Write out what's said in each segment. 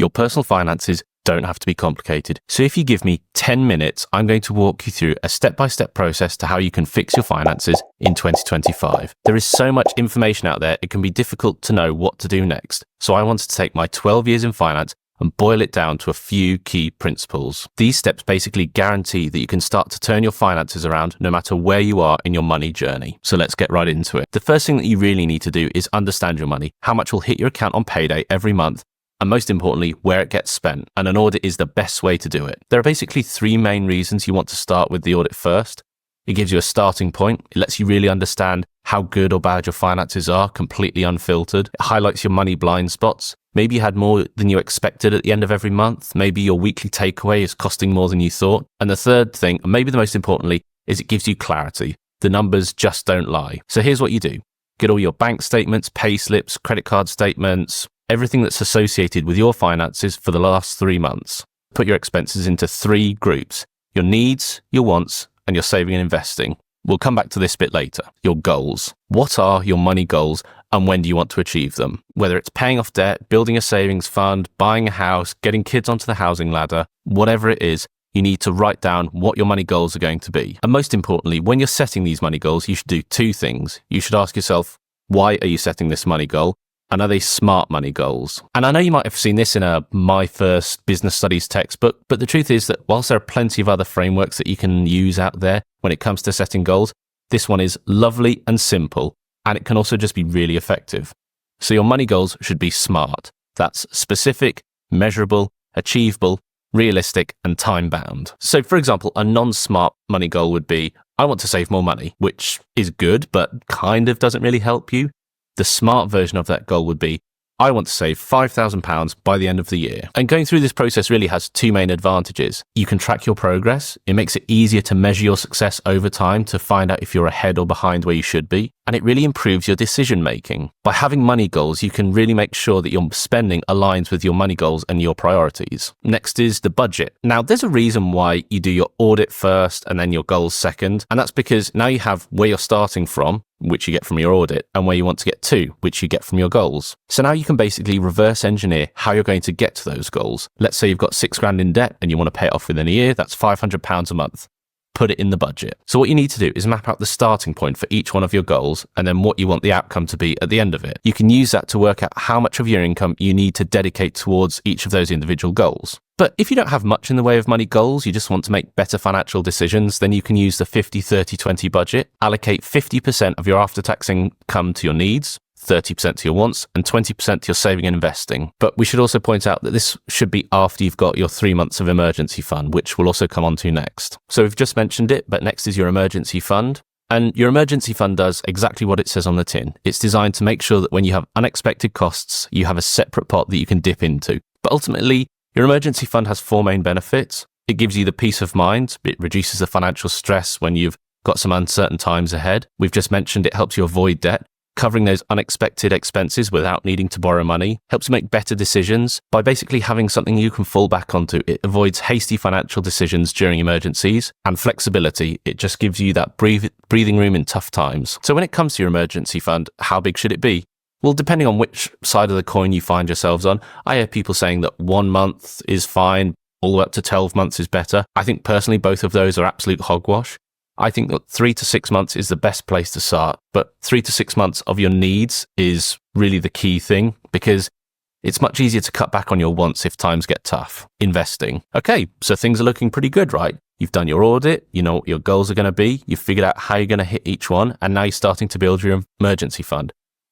Your personal finances don't have to be complicated. So if you give me 10 minutes, I'm going to walk you through a step-by-step process to how you can fix your finances in 2025. There is so much information out there, it can be difficult to know what to do next. So I wanted to take my 12 years in finance and boil it down to a few key principles. These steps basically guarantee that you can start to turn your finances around no matter where you are in your money journey. So let's get right into it. The first thing that you really need to do is understand your money, how much will hit your account on payday every month, and most importantly, where it gets spent. And an audit is the best way to do it. There are basically three main reasons you want to start with the audit first. It gives you a starting point. It lets you really understand how good or bad your finances are, completely unfiltered. It highlights your money blind spots. Maybe you had more than you expected at the end of every month. Maybe your weekly takeaway is costing more than you thought. And the third thing, and maybe the most importantly, is it gives you clarity. The numbers just don't lie. So here's what you do. Get all your bank statements, pay slips, credit card statements, everything that's associated with your finances for the last 3 months. Put your expenses into 3 groups: your needs, your wants, and your saving and investing. We'll come back to this bit later. Your goals. What are your money goals and when do you want to achieve them? Whether it's paying off debt, building a savings fund, buying a house, getting kids onto the housing ladder, whatever it is, you need to write down what your money goals are going to be. And most importantly, when you're setting these money goals, you should do 2 things. You should ask yourself, why are you setting this money goal? And are they smart money goals? And I know you might have seen this in a My First Business Studies textbook, but the truth is that whilst there are plenty of other frameworks that you can use out there when it comes to setting goals, this one is lovely and simple, and it can also just be really effective. So your money goals should be SMART. That's specific, measurable, achievable, realistic, and time-bound. So for example, a non-SMART money goal would be, I want to save more money, which is good, but kind of doesn't really help you. The SMART version of that goal would be, I want to save £5,000 by the end of the year. And going through this process really has 2 main advantages. You can track your progress. It makes it easier to measure your success over time to find out if you're ahead or behind where you should be. And it really improves your decision making. By having money goals, you can really make sure that your spending aligns with your money goals and your priorities. Next is the budget. Now, there's a reason why you do your audit first and then your goals second. And that's because now you have where you're starting from, which you get from your audit, and where you want to get to, which you get from your goals. So now you can basically reverse engineer how you're going to get to those goals. Let's say you've got £6,000 in debt and you want to pay it off within a year. That's £500 a month. Put it in the budget. So what you need to do is map out the starting point for each one of your goals and then what you want the outcome to be at the end of it. You can use that to work out how much of your income you need to dedicate towards each of those individual goals. But if you don't have much in the way of money goals, you just want to make better financial decisions, then you can use the 50-30-20 budget. Allocate 50% of your after-tax income to your needs, 30% to your wants, and 20% to your saving and investing. But we should also point out that this should be after you've got your 3 months of emergency fund, which we'll also come on to next. So we've just mentioned it, but next is your emergency fund. And your emergency fund does exactly what it says on the tin. It's designed to make sure that when you have unexpected costs, you have a separate pot that you can dip into. But ultimately, your emergency fund has 4 main benefits. It gives you the peace of mind. It reduces the financial stress when you've got some uncertain times ahead. We've just mentioned it helps you avoid debt. Covering those unexpected expenses without needing to borrow money helps you make better decisions by basically having something you can fall back onto. It avoids hasty financial decisions during emergencies, and flexibility. It just gives you that breathing room in tough times. So when it comes to your emergency fund, how big should it be? Well, depending on which side of the coin you find yourselves on, I hear people saying that 1 month is fine, all the way up to 12 months is better. I think personally, both of those are absolute hogwash. I think that 3 to 6 months is the best place to start, but 3 to 6 months of your needs is really the key thing, because it's much easier to cut back on your wants if times get tough. Investing. Okay, so things are looking pretty good, right? You've done your audit, you know what your goals are going to be, you've figured out how you're going to hit each one, and now you're starting to build your emergency fund.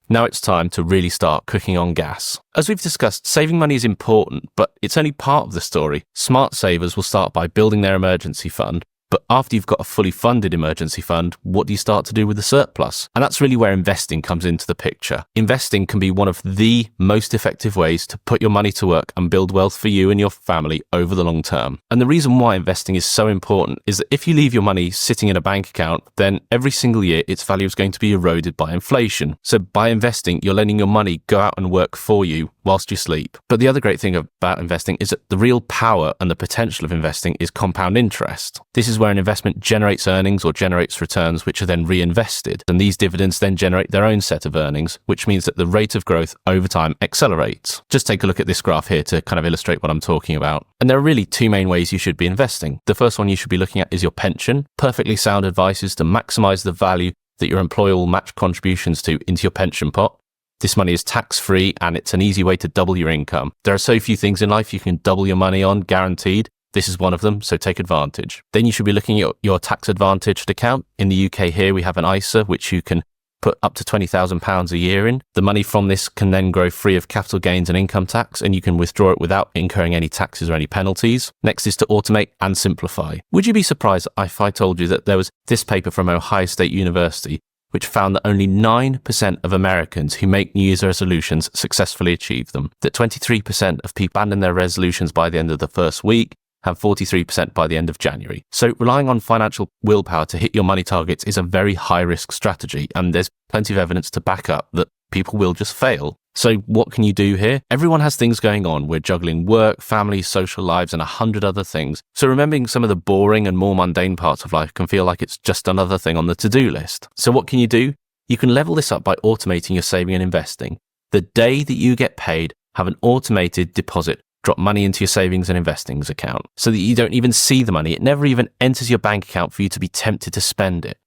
Now it's time to really start cooking on gas. As we've discussed, saving money is important, but it's only part of the story. Smart savers will start by building their emergency fund. But after you've got a fully funded emergency fund, what do you start to do with the surplus? And that's really where investing comes into the picture. Investing can be one of the most effective ways to put your money to work and build wealth for you and your family over the long term. And the reason why investing is so important is that if you leave your money sitting in a bank account, then every single year its value is going to be eroded by inflation. So by investing, you're letting your money go out and work for you whilst you sleep. But the other great thing about investing is that the real power and the potential of investing is compound interest. This is where an investment generates earnings or generates returns, which are then reinvested. And these dividends then generate their own set of earnings, which means that the rate of growth over time accelerates. Just take a look at this graph here to kind of illustrate what I'm talking about. And there are really two main ways you should be investing. The first one you should be looking at is your pension. Perfectly sound advice is to maximize the value that your employer will match contributions to into your pension pot. This money is tax-free and it's an easy way to double your income. There are so few things in life you can double your money on, guaranteed. This is one of them, so take advantage. Then you should be looking at your tax-advantaged account. In the UK here, we have an ISA, which you can put up to £20,000 a year in. The money from this can then grow free of capital gains and income tax, and you can withdraw it without incurring any taxes or any penalties. Next is to automate and simplify. Would you be surprised if I told you that there was this paper from Ohio State University which found that only 9% of Americans who make New Year's resolutions successfully achieve them, that 23% of people abandon their resolutions by the end of the first week, have 43% by the end of January. So relying on financial willpower to hit your money targets is a very high-risk strategy, and there's plenty of evidence to back up that people will just fail. So what can you do here? Everyone has things going on. We're juggling work, family, social lives, and 100 other things. So remembering some of the boring and more mundane parts of life can feel like it's just another thing on the to-do list. So what can you do? You can level this up by automating your saving and investing. The day that you get paid, have an automated deposit. Drop money into your savings and investings account so that you don't even see the money. It never even enters your bank account for you to be tempted to spend it.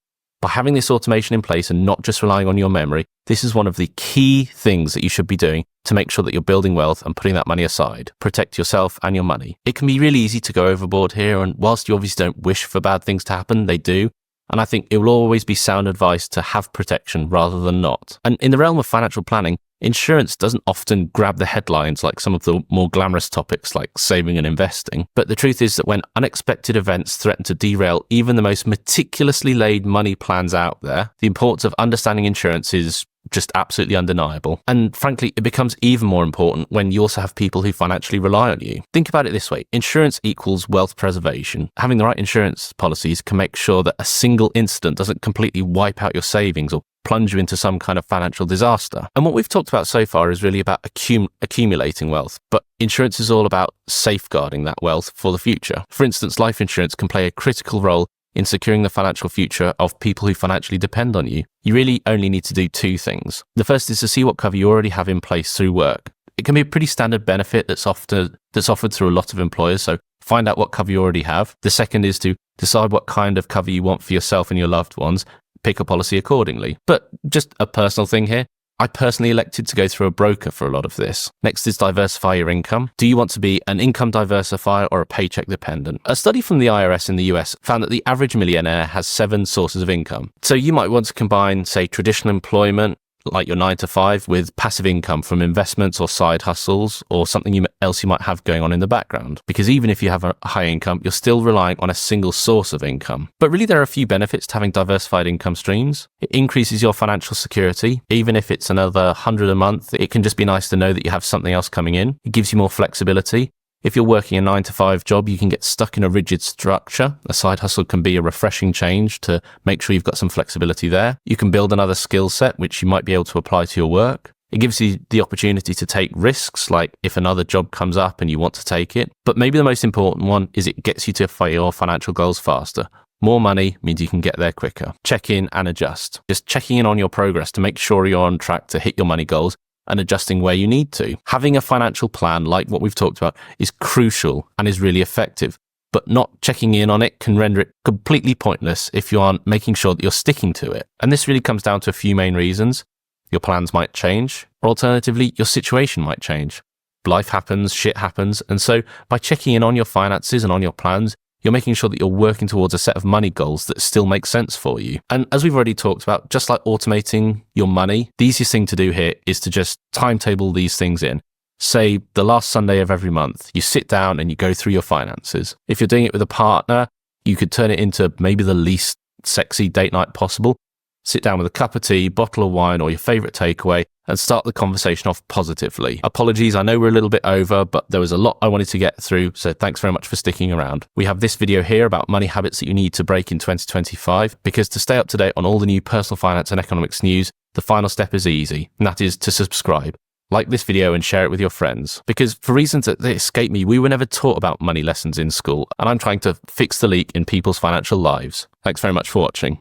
By having this automation in place and not just relying on your memory, this is one of the key things that you should be doing to make sure that you're building wealth and putting that money aside. Protect yourself and your money. It can be really easy to go overboard here, and whilst you obviously don't wish for bad things to happen, they do. And I think it will always be sound advice to have protection rather than not. And in the realm of financial planning, insurance doesn't often grab the headlines like some of the more glamorous topics like saving and investing. But the truth is that when unexpected events threaten to derail even the most meticulously laid money plans out there, the importance of understanding insurance is just absolutely undeniable. And frankly, it becomes even more important when you also have people who financially rely on you. Think about it this way. Insurance equals wealth preservation. Having the right insurance policies can make sure that a single incident doesn't completely wipe out your savings or plunge you into some kind of financial disaster. And what we've talked about so far is really about accumulating wealth, but insurance is all about safeguarding that wealth for the future. For instance, life insurance can play a critical role in securing the financial future of people who financially depend on you. You really only need to do two things. The first is to see what cover you already have in place through work. It can be a pretty standard benefit that's offered through a lot of employers, so find out what cover you already have. The second is to decide what kind of cover you want for yourself and your loved ones. Pick a policy accordingly. But just a personal thing here, I personally elected to go through a broker for a lot of this. Next is diversify your income. Do you want to be an income diversifier or a paycheck dependent? A study from the IRS in the US found that the average millionaire has 7 sources of income. So you might want to combine, say, traditional employment, like your 9 to 5, with passive income from investments or side hustles or something else you might have going on in the background. Because even if you have a high income, you're still relying on a single source of income. But really, there are a few benefits to having diversified income streams. It increases your financial security. Even if it's another 100 a month, it can just be nice to know that you have something else coming in. It gives you more flexibility. If you're working a 9 to 5 job, you can get stuck in a rigid structure. A side hustle can be a refreshing change to make sure you've got some flexibility there. You can build another skill set, which you might be able to apply to your work. It gives you the opportunity to take risks, like if another job comes up and you want to take it. But maybe the most important one is it gets you to your financial goals faster. More money means you can get there quicker. Check in and adjust. Just checking in on your progress to make sure you're on track to hit your money goals and adjusting where you need to. Having a financial plan like what we've talked about is crucial and is really effective, but not checking in on it can render it completely pointless if you aren't making sure that you're sticking to it. And this really comes down to a few main reasons. Your plans might change, or alternatively, your situation might change. Life happens, shit happens, and so by checking in on your finances and on your plans, you're making sure that you're working towards a set of money goals that still make sense for you. And as we've already talked about, just like automating your money, the easiest thing to do here is to just timetable these things in. Say the last Sunday of every month, you sit down and you go through your finances. If you're doing it with a partner, you could turn it into maybe the least sexy date night possible. Sit down with a cup of tea, bottle of wine, or your favorite takeaway, and start the conversation off positively. Apologies, I know we're a little bit over, but there was a lot I wanted to get through, so thanks very much for sticking around. We have this video here about money habits that you need to break in 2025, because to stay up to date on all the new personal finance and economics news, the final step is easy, and that is to subscribe. like this video and share it with your friends. Because for reasons that escape me, we were never taught about money lessons in school, and I'm trying to fix the leak in people's financial lives. Thanks very much for watching.